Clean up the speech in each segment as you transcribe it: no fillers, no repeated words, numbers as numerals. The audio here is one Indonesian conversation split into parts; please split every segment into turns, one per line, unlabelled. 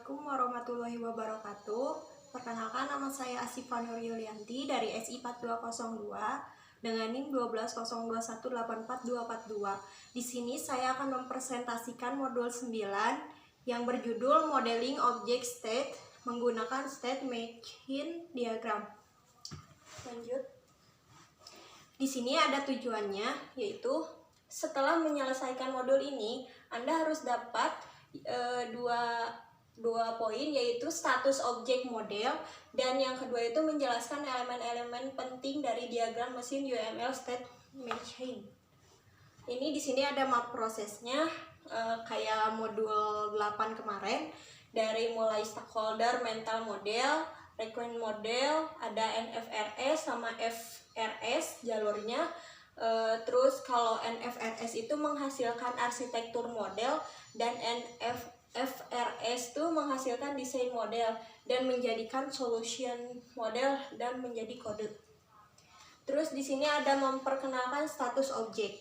Assalamualaikum warahmatullahi wabarakatuh. Perkenalkan, nama saya Asifa Nur Yulianti dari SI 4202 dengan NIM 12021844242. Di sini saya akan mempresentasikan modul 9 yang berjudul Modeling Object State menggunakan State Machine Diagram. Lanjut. Di sini ada tujuannya, yaitu setelah menyelesaikan modul ini, Anda harus dapat dua poin, yaitu status objek model, dan yang kedua itu menjelaskan elemen-elemen penting dari diagram mesin UML State Machine. Ini di sini ada map prosesnya, kayak modul 8 kemarin, dari mulai stakeholder, mental model, requirement model, ada NFRS sama FRS jalurnya. Terus kalau NFRS itu menghasilkan arsitektur model dan NFRS itu menghasilkan desain model dan menjadikan solution model dan menjadi kode. Terus di sini ada memperkenalkan status objek.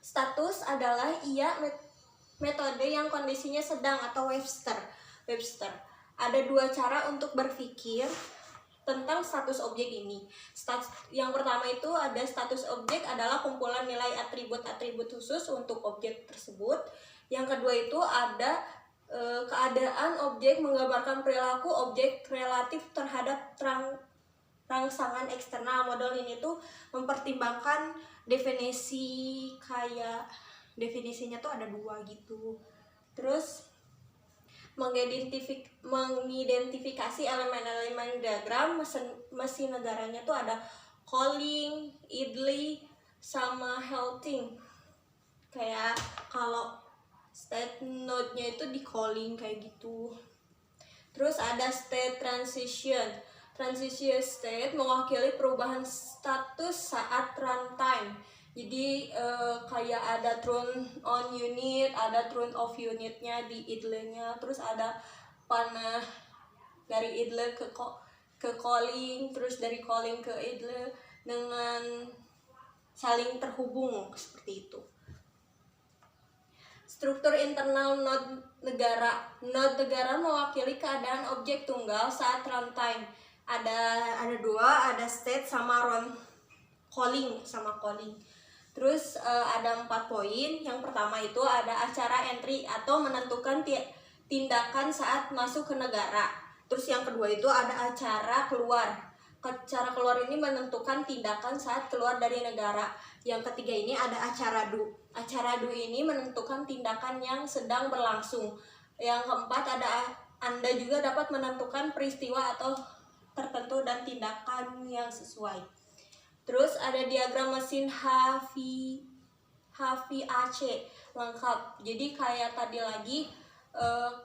Status adalah metode yang kondisinya sedang atau Webster. Ada dua cara untuk berpikir tentang status objek ini. Yang pertama itu ada status objek adalah kumpulan nilai atribut-atribut khusus untuk objek tersebut. Yang kedua itu ada keadaan objek menggambarkan perilaku objek relatif terhadap rangsangan eksternal. Model ini tuh mempertimbangkan definisi, kayak definisinya tuh ada dua gitu. Terus mengidentifikasi elemen-elemen diagram mesin negaranya tuh ada calling, idly, sama halting. Kayak kalau state node-nya itu di calling kayak gitu. Terus ada state transition. Transition state mewakili perubahan status saat runtime. Jadi kayak ada turn on unit, ada turn off unitnya di idle-nya, terus ada panah dari idle ke calling, terus dari calling ke idle dengan saling terhubung seperti itu. Struktur internal node negara. Node negara mewakili keadaan objek tunggal saat runtime. Ada dua, ada state sama calling sama calling. Terus ada 4 poin. Yang pertama itu ada acara entry atau menentukan tindakan saat masuk ke negara. Terus yang kedua itu ada acara keluar. Acara keluar ini menentukan tindakan saat keluar dari negara. Yang ketiga ini ada acara do. Acara do ini menentukan tindakan yang sedang berlangsung. Yang keempat ada Anda juga dapat menentukan peristiwa atau tertentu dan tindakan yang sesuai. Terus ada diagram mesin HVAC lengkap. Jadi kayak tadi lagi,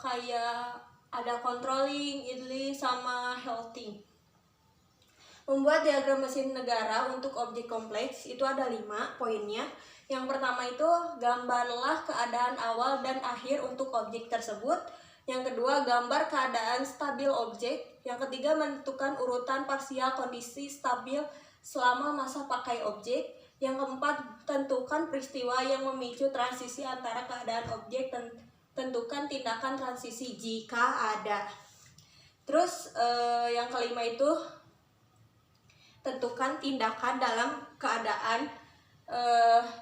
kayak ada controlling, idly, sama halting. Membuat diagram mesin negara untuk objek kompleks itu ada 5 poinnya. Yang pertama itu gambarlah keadaan awal dan akhir untuk objek tersebut. Yang kedua, gambar keadaan stabil objek. Yang ketiga, menentukan urutan parsial kondisi stabil selama masa pakai objek. Yang keempat, tentukan peristiwa yang memicu transisi antara keadaan objek dan tentukan tindakan transisi jika ada. Terus yang kelima itu tentukan tindakan dalam keadaan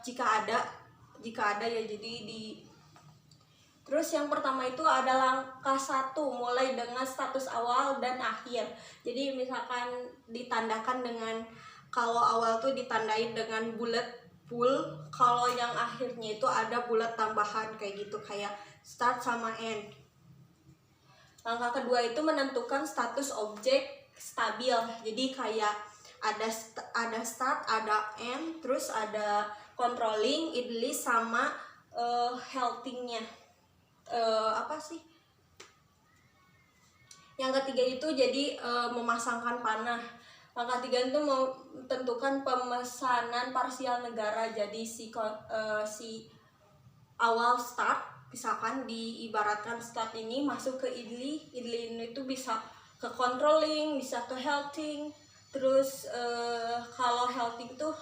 jika ada ya. Terus yang pertama itu ada langkah 1, mulai dengan status awal dan akhir. Jadi misalkan ditandakan dengan, kalau awal tuh ditandain dengan bulat full, kalau yang akhirnya itu ada bulat tambahan kayak gitu, kayak start sama end. Langkah kedua itu menentukan status objek stabil. Jadi kayak ada start, ada end, terus ada controlling, idly, sama haltingnya. Yang ketiga itu jadi memasangkan panah. Langkah 3 itu menentukan pemesanan parsial negara. Jadi si awal start, misalkan diibaratkan start ini masuk ke idly ini itu bisa ke controlling, bisa ke halting. Terus kalau halting tuh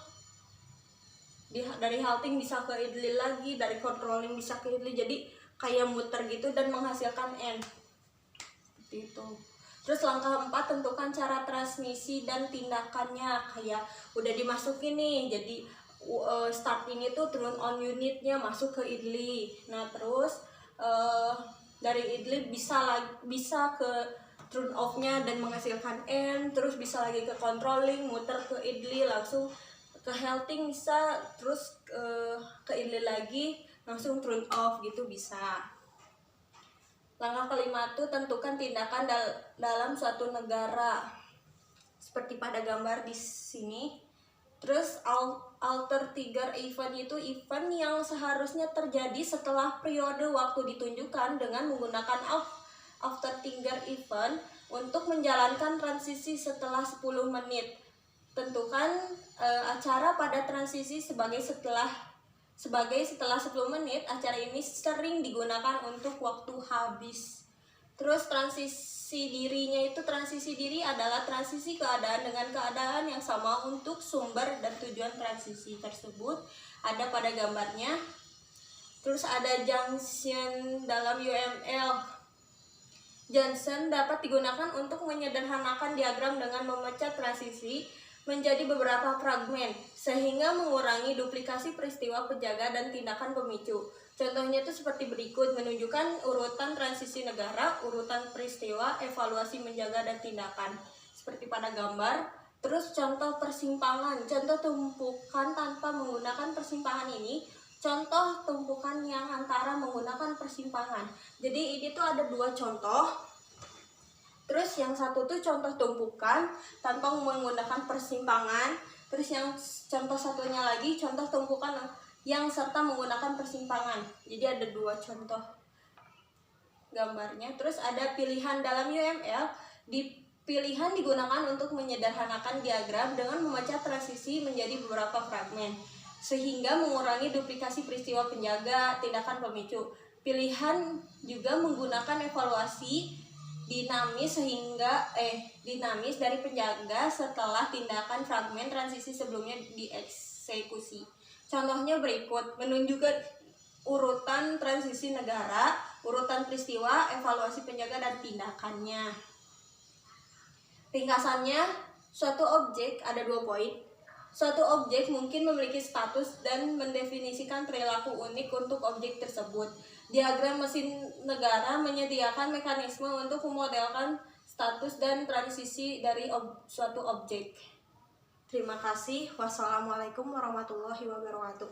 dari halting bisa ke idly lagi, dari controlling bisa ke idly. Jadi kayak muter gitu dan menghasilkan N. Seperti itu. Terus langkah 4, tentukan cara transmisi dan tindakannya. Kayak udah dimasukin nih, jadi start ini tuh turn on unitnya masuk ke idli. Nah terus dari idli bisa ke turn off-nya dan menghasilkan N. Terus bisa lagi ke controlling, muter ke idli, langsung ke healthing bisa. Terus ke idli lagi, langsung turn off gitu bisa. Langkah kelima tuh tentukan tindakan dalam suatu negara. Seperti pada gambar di sini. Terus alter trigger event itu event yang seharusnya terjadi setelah periode waktu ditunjukkan dengan menggunakan after trigger event untuk menjalankan transisi setelah 10 menit. Tentukan acara pada transisi sebagai setelah 10 menit. Acara ini sering digunakan untuk waktu habis. Terus transisi diri adalah transisi keadaan dengan keadaan yang sama untuk sumber dan tujuan transisi tersebut ada pada gambarnya. Terus ada junction dalam UML. Junction dapat digunakan untuk menyederhanakan diagram dengan memecah transisi menjadi beberapa fragmen sehingga mengurangi duplikasi peristiwa penjaga dan tindakan pemicu. Contohnya itu seperti berikut, menunjukkan urutan transisi negara, urutan peristiwa, evaluasi menjaga dan tindakan. Seperti pada gambar. Terus contoh persimpangan, contoh tumpukan tanpa menggunakan persimpangan ini, contoh tumpukan yang antara menggunakan persimpangan. Jadi ini tuh ada 2 contoh. Terus yang satu tuh contoh tumpukan tanpa menggunakan persimpangan. Terus yang contoh satunya lagi contoh tumpukan yang serta menggunakan persimpangan. Jadi ada 2 contoh gambarnya. Terus ada pilihan dalam UML. Pilihan digunakan untuk menyederhanakan diagram dengan memecah transisi menjadi beberapa fragmen sehingga mengurangi duplikasi peristiwa penjaga, tindakan pemicu. Pilihan juga menggunakan evaluasi dinamis dari penjaga setelah tindakan fragmen transisi sebelumnya dieksekusi. Contohnya berikut, menunjukkan urutan transisi negara, urutan peristiwa, evaluasi penjaga dan tindakannya. Ringkasannya, suatu objek ada 2 poin. Suatu objek mungkin memiliki status dan mendefinisikan perilaku unik untuk objek tersebut. Diagram mesin negara menyediakan mekanisme untuk memodelkan status dan transisi dari suatu objek. Terima kasih. Wassalamualaikum warahmatullahi wabarakatuh.